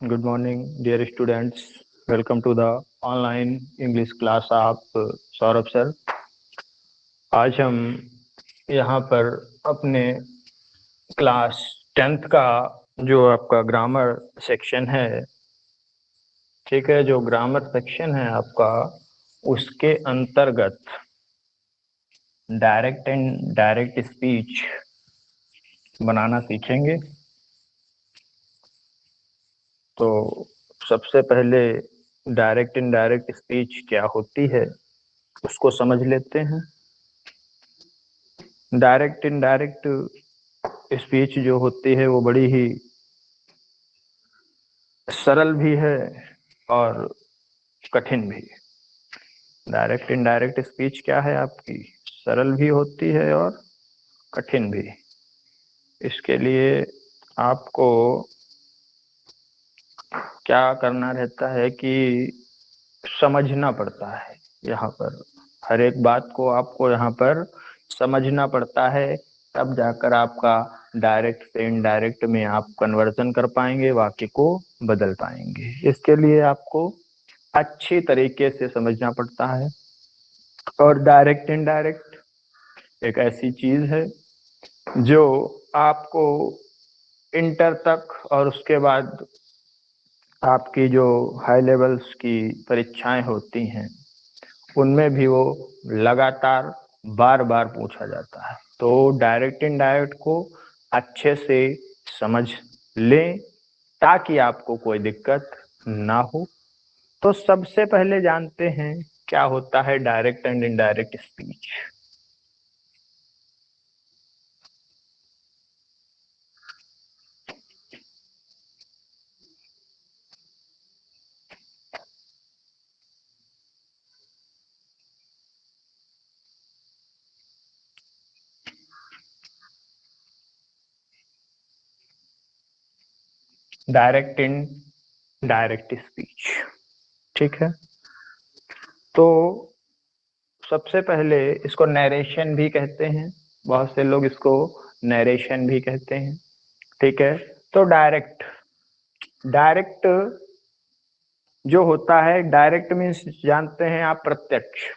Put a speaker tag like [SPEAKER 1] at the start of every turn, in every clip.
[SPEAKER 1] Good morning, dear students. Welcome to the online English class of Saurabh sir. आज हम यहाँ पर अपने क्लास 10th का जो आपका ग्रामर सेक्शन है, ठीक है, जो ग्रामर सेक्शन है आपका, उसके अंतर्गत डायरेक्ट एंड डायरेक्ट स्पीच बनाना सीखेंगे। तो सबसे पहले डायरेक्ट एंड डायरेक्ट स्पीच क्या होती है उसको समझ लेते हैं। डायरेक्ट इनडायरेक्ट स्पीच जो होती है वो बड़ी ही सरल भी है और कठिन भी। डायरेक्ट इनडायरेक्ट स्पीच क्या है आपकी, सरल भी होती है और कठिन भी। इसके लिए आपको क्या करना रहता है कि समझना पड़ता है। यहाँ पर हर एक बात को आपको यहाँ पर समझना पड़ता है, तब जाकर आपका डायरेक्ट से इनडायरेक्ट में आप कन्वर्जन कर पाएंगे, वाक्य को बदल पाएंगे। इसके लिए आपको अच्छी तरीके से समझना पड़ता है। और डायरेक्ट इनडायरेक्ट एक ऐसी चीज है जो आपको इंटर तक और उसके बाद आपकी जो हाई लेवल्स की परीक्षाएं होती हैं उनमें भी वो लगातार बार बार पूछा जाता है। तो डायरेक्ट इनडायरेक्ट को अच्छे से समझ लें ताकि आपको कोई दिक्कत ना हो। तो सबसे पहले जानते हैं क्या होता है direct and indirect speech. Direct in direct speech, ठीक है। तो सबसे पहले इसको नरेशन भी कहते हैं, बहुत से लोग इसको नरेशन भी कहते हैं, ठीक है। तो डायरेक्ट डायरेक्ट जो होता है, डायरेक्ट मीन्स जानते हैं आप, प्रत्यक्ष।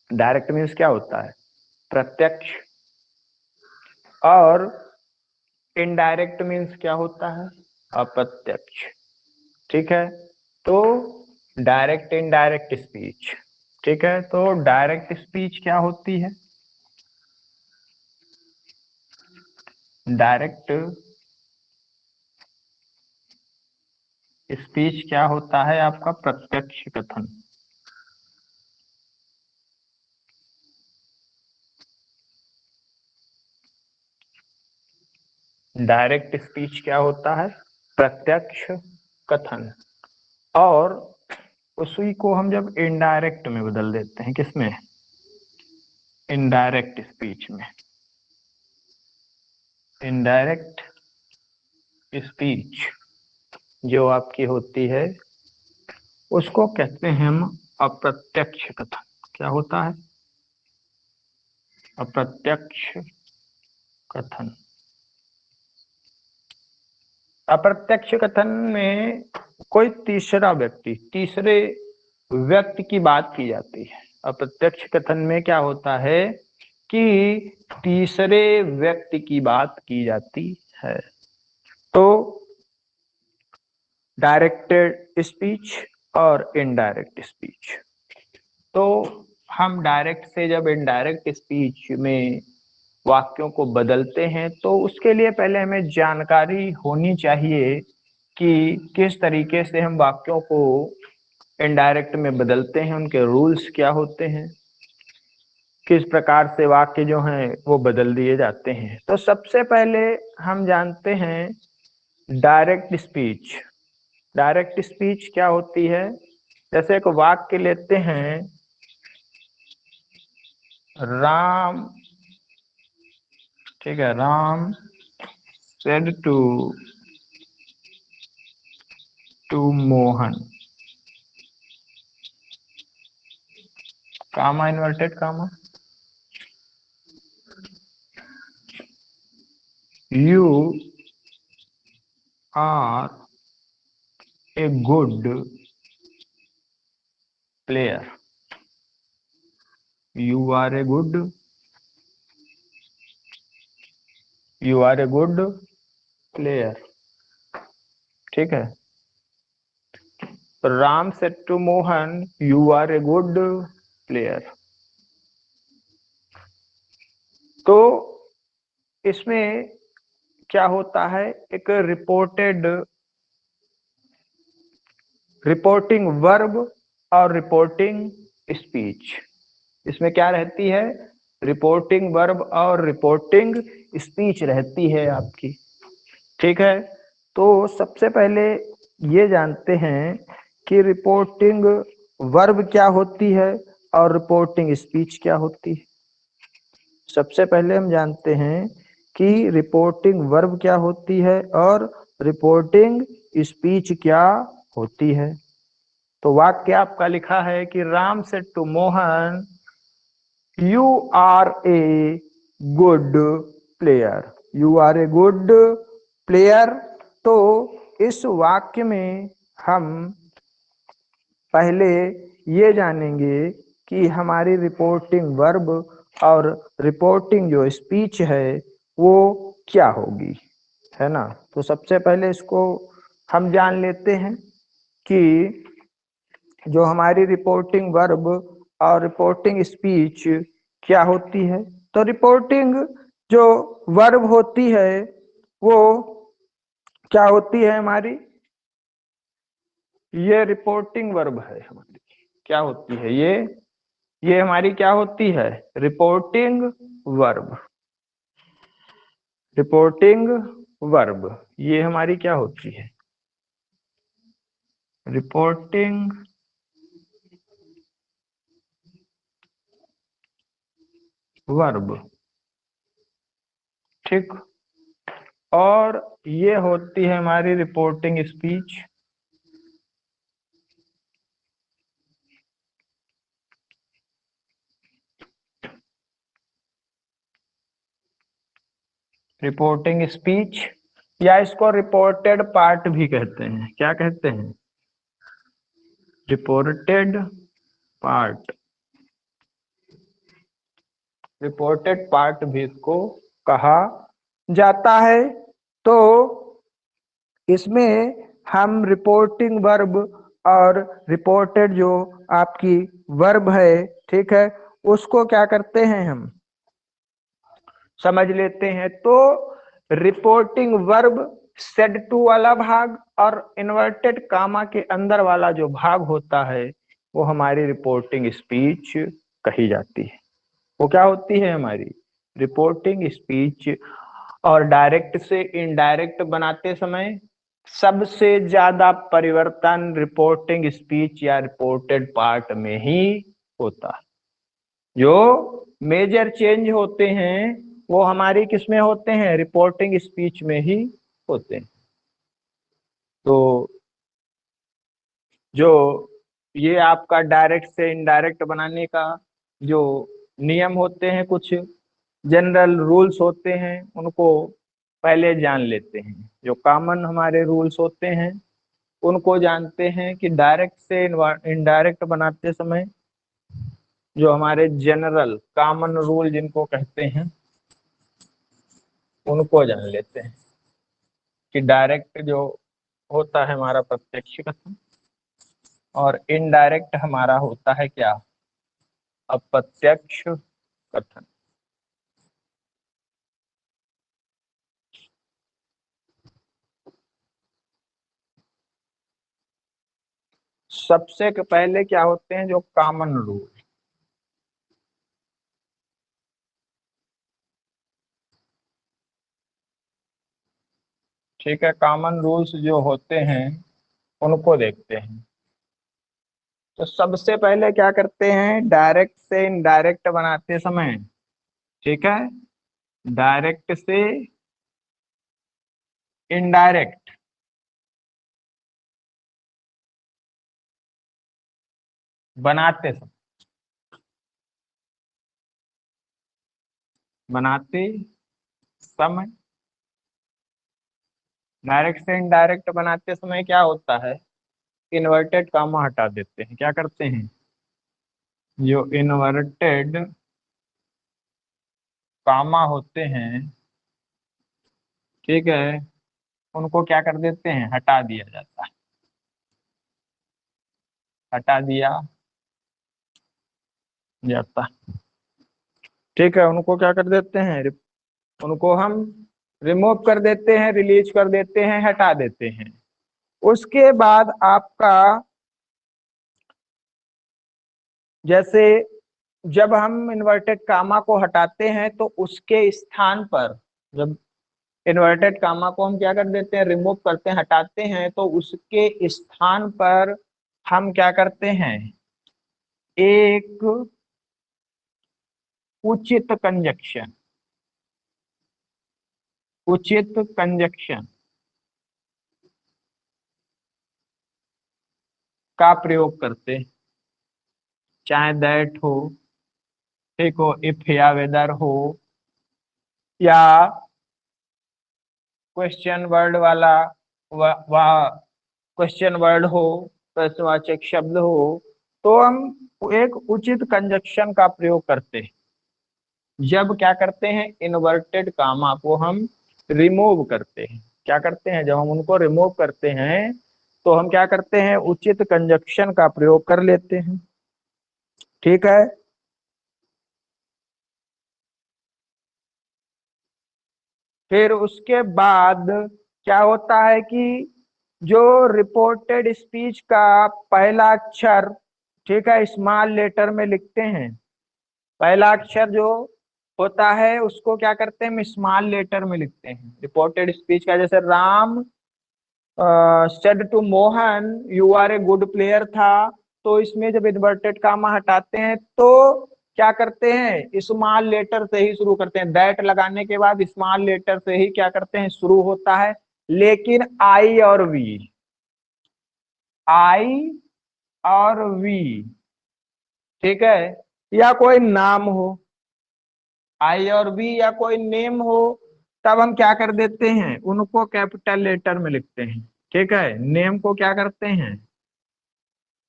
[SPEAKER 1] डायरेक्ट मीन्स क्या होता है, प्रत्यक्ष। और इनडायरेक्ट मीन्स क्या होता है, अप्रत्यक्ष, ठीक है। तो डायरेक्ट इनडायरेक्ट स्पीच, ठीक है। तो डायरेक्ट स्पीच क्या होती है, डायरेक्ट स्पीच क्या होता है आपका, प्रत्यक्ष कथन। डायरेक्ट स्पीच क्या होता है, प्रत्यक्ष कथन। और उसी को हम जब इनडायरेक्ट में बदल देते हैं, किसमें, इनडायरेक्ट स्पीच में। इनडायरेक्ट स्पीच जो आपकी होती है उसको कहते हैं हम अप्रत्यक्ष कथन। क्या होता है, अप्रत्यक्ष कथन। अप्रत्यक्ष कथन में कोई तीसरा व्यक्ति, तीसरे व्यक्ति की बात की जाती है। अप्रत्यक्ष कथन में क्या होता है कि तीसरे व्यक्ति की बात की जाती है। तो डायरेक्टेड स्पीच और इनडायरेक्ट स्पीच। तो हम डायरेक्ट से जब इनडायरेक्ट स्पीच में वाक्यों को बदलते हैं तो उसके लिए पहले हमें जानकारी होनी चाहिए कि किस तरीके से हम वाक्यों को इनडायरेक्ट में बदलते हैं, उनके रूल्स क्या होते हैं, किस प्रकार से वाक्य जो हैं वो बदल दिए जाते हैं। तो सबसे पहले हम जानते हैं डायरेक्ट स्पीच। डायरेक्ट स्पीच क्या होती है, जैसे एक वाक्य लेते हैं, राम, ठीक है, Ram said to Mohan, comma, inverted comma, you are a good player, you are a good, you are a good player. ठीक है। Ram said to Mohan, you are a good player. तो इसमें क्या होता है, एक रिपोर्टिंग वर्ब और रिपोर्टिंग स्पीच। इसमें क्या रहती है, रिपोर्टिंग वर्ब और रिपोर्टिंग स्पीच रहती है आपकी। ठीक है। तो सबसे पहले ये जानते हैं कि रिपोर्टिंग वर्ब क्या होती है और रिपोर्टिंग स्पीच क्या होती है। सबसे पहले हम जानते हैं कि रिपोर्टिंग वर्ब क्या होती है और रिपोर्टिंग स्पीच क्या होती है। तो वाक्य आपका लिखा है कि Ram said to Mohan, you are a good player, you are a good player. तो इस वाक्य में हम पहले ये जानेंगे कि हमारी रिपोर्टिंग वर्ब और रिपोर्टिंग जो स्पीच है वो क्या होगी, है ना। तो सबसे पहले इसको हम जान लेते हैं कि जो हमारी रिपोर्टिंग वर्ब और रिपोर्टिंग स्पीच क्या होती है। तो रिपोर्टिंग जो वर्ब होती है वो क्या होती है हमारी, ये रिपोर्टिंग वर्ब है हमारी। क्या होती है ये हमारी क्या होती है, रिपोर्टिंग वर्ब। रिपोर्टिंग वर्ब ये हमारी क्या होती है, रिपोर्टिंग वर्ब। ठीक। और ये होती है हमारी रिपोर्टिंग स्पीच। रिपोर्टिंग स्पीच या इसको रिपोर्टेड पार्ट भी कहते हैं। क्या कहते हैं, रिपोर्टेड पार्ट। रिपोर्टेड पार्ट भी इसको कहा जाता है। तो इसमें हम रिपोर्टिंग वर्ब और रिपोर्टेड जो आपकी वर्ब है, ठीक है, उसको क्या करते हैं हम समझ लेते हैं। तो रिपोर्टिंग वर्ब सेड टू वाला भाग और इन्वर्टेड कामा के अंदर वाला जो भाग होता है वो हमारी रिपोर्टिंग स्पीच कही जाती है। वो क्या होती है हमारी रिपोर्टिंग स्पीच। और डायरेक्ट से इनडायरेक्ट बनाते समय सबसे ज्यादा परिवर्तन रिपोर्टिंग स्पीच या रिपोर्टेड पार्ट में ही होता है। जो मेजर चेंज होते हैं वो हमारी किस में होते हैं, रिपोर्टिंग स्पीच में ही होते हैं। तो जो ये आपका डायरेक्ट से इनडायरेक्ट बनाने का जो नियम होते हैं, कुछ जनरल रूल्स होते हैं, उनको पहले जान लेते हैं। जो कॉमन हमारे रूल्स होते हैं उनको जानते हैं कि डायरेक्ट से इनडायरेक्ट बनाते समय जो हमारे जनरल कॉमन रूल जिनको कहते हैं उनको जान लेते हैं कि डायरेक्ट जो होता है हमारा प्रत्यक्ष कथन और इनडायरेक्ट हमारा होता है क्या, अप्रत्यक्ष कथन। सबसे पहले क्या होते हैं जो कॉमन रूल। ठीक है, कॉमन रूल्स जो होते हैं उनको देखते हैं। तो सबसे पहले क्या करते हैं, डायरेक्ट से इनडायरेक्ट बनाते समय, ठीक है, डायरेक्ट से इनडायरेक्ट बनाते समय, बनाते समय डायरेक्ट से इनडायरेक्ट बनाते समय क्या होता है, इन्वर्टेड कामा हटा देते हैं। क्या करते हैं? जो इन्वर्टेड कामा होते हैं, ठीक है, उनको क्या कर देते हैं? हटा दिया जाता है। हटा दिया जाता है, ठीक है। उनको क्या कर देते हैं? उनको हम रिमूव कर देते हैं, रिलीज कर देते हैं, हटा देते हैं। उसके बाद आपका जैसे जब हम इन्वर्टेड कामा को हटाते हैं तो उसके स्थान पर, जब इन्वर्टेड कामा को हम क्या कर देते हैं? रिमूव करते हैं, हटाते हैं, तो उसके स्थान पर हम क्या करते हैं? एक उचित कंजक्शन, उचित कंजक्शन का प्रयोग करते हैं। चाहे दैट हो, ठीक हो, इफ या वेदर हो, या क्वेश्चन वर्ड वाला वह क्वेश्चन वर्ड हो, प्रश्नवाचक शब्द हो, तो हम एक उचित कंजक्शन का प्रयोग करते हैं। जब क्या करते हैं? इन्वर्टेड कामा को हम रिमूव करते हैं। क्या करते हैं? जब हम उनको रिमूव करते हैं तो हम क्या करते हैं? उचित कंजक्शन का प्रयोग कर लेते हैं, ठीक है। फिर उसके बाद क्या होता है कि जो रिपोर्टेड स्पीच का पहला अक्षर, ठीक है, स्मॉल लेटर में लिखते हैं। पहला अक्षर जो होता है उसको क्या करते हैं? हम स्मॉल लेटर में लिखते हैं। रिपोर्टेड स्पीच का जैसे Ram said to Mohan you are a good player था, तो इसमें जब इन्वर्टेड कामा हटाते हैं तो क्या करते हैं? स्मॉल लेटर से ही शुरू करते हैं। दैट लगाने के बाद स्मॉल लेटर से ही क्या करते हैं? शुरू होता है। लेकिन आई और वी, आई और वी, ठीक है, या कोई नाम हो, आई और वी या कोई नेम हो, तब हम क्या कर देते हैं? उनको कैपिटल लेटर में लिखते हैं, ठीक है। नेम को क्या करते हैं?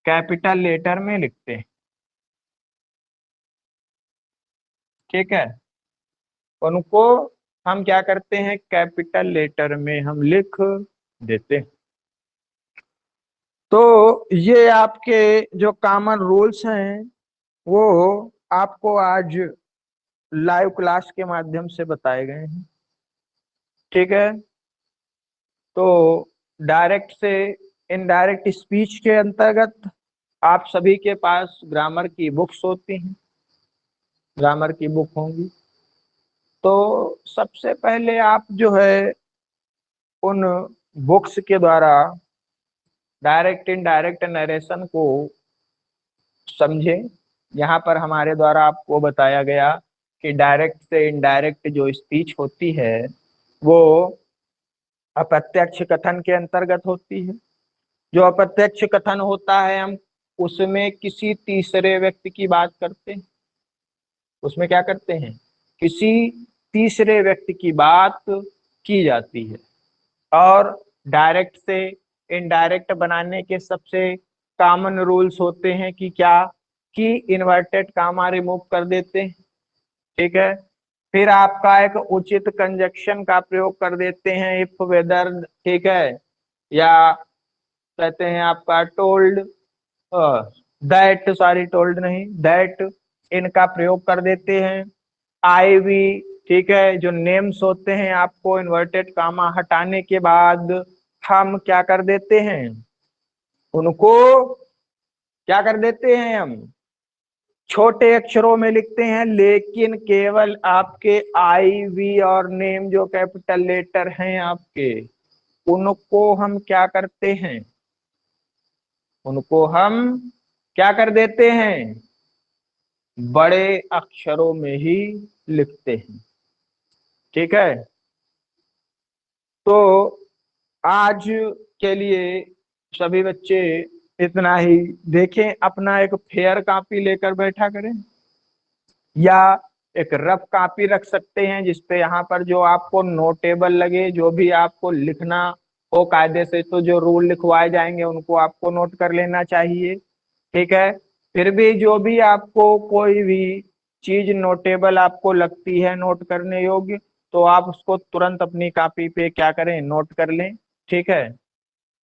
[SPEAKER 1] कैपिटल लेटर में लिखते हैं, ठीक है। उनको हम क्या करते हैं? कैपिटल लेटर में हम लिख देते हैं। तो ये आपके जो कॉमन रूल्स हैं वो आपको आज लाइव क्लास के माध्यम से बताए गए हैं, ठीक है। तो डायरेक्ट से इनडायरेक्ट स्पीच के अंतर्गत आप सभी के पास ग्रामर की बुक्स होती हैं, ग्रामर की बुक होंगी। तो सबसे पहले आप जो है उन बुक्स के द्वारा डायरेक्ट इनडायरेक्ट नरेशन को समझें। यहाँ पर हमारे द्वारा आपको बताया गया कि डायरेक्ट से इनडायरेक्ट जो स्पीच होती है वो अप्रत्यक्ष कथन के अंतर्गत होती है। जो अप्रत्यक्ष कथन होता है हम उसमें किसी तीसरे व्यक्ति की बात करते हैं। उसमें क्या करते हैं? किसी तीसरे व्यक्ति की बात की जाती है। और डायरेक्ट से इनडायरेक्ट बनाने के सबसे कॉमन रूल्स होते हैं कि क्या, कि इन्वर्टेड कामा रिमूव कर देते हैं, ठीक है। फिर आपका एक उचित कंजक्शन का प्रयोग कर देते हैं, इफ वेदर, ठीक है, या कहते हैं आपका टोल्ड, दैट, सॉरी टोल्ड नहीं, दैट, इनका प्रयोग कर देते हैं। आई वी, ठीक है, जो नेम्स होते हैं आपको इन्वर्टेड कामा हटाने के बाद हम क्या कर देते हैं? उनको क्या कर देते हैं? हम छोटे अक्षरों में लिखते हैं, लेकिन केवल आपके आई वी और नेम जो कैपिटल लेटर हैं आपके, उनको हम क्या करते हैं? उनको हम क्या कर देते हैं? बड़े अक्षरों में ही लिखते हैं, ठीक है। तो आज के लिए सभी बच्चे इतना ही। देखें, अपना एक फेयर कॉपी लेकर बैठा करें, या एक रफ कॉपी रख सकते हैं जिसपे यहाँ पर जो आपको नोटेबल लगे, जो भी आपको लिखना वो कायदे से तो जो रूल लिखवाए जाएंगे उनको आपको नोट कर लेना चाहिए। ठीक है। फिर भी जो भी आपको कोई भी चीज नोटेबल आपको लगती है, नोट करने योग्य, तो आप उसको तुरंत अपनी कॉपी पे क्या करें, नोट कर लें। ठीक है।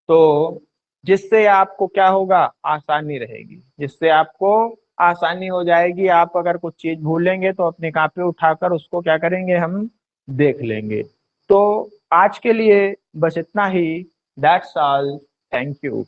[SPEAKER 1] तो जिससे आपको क्या होगा, आसानी रहेगी, जिससे आपको आसानी हो जाएगी। आप अगर कुछ चीज भूलेंगे तो अपनी कॉपी उठाकर उसको क्या करेंगे, हम देख लेंगे। तो आज के लिए बस इतना ही। That's all. Thank you.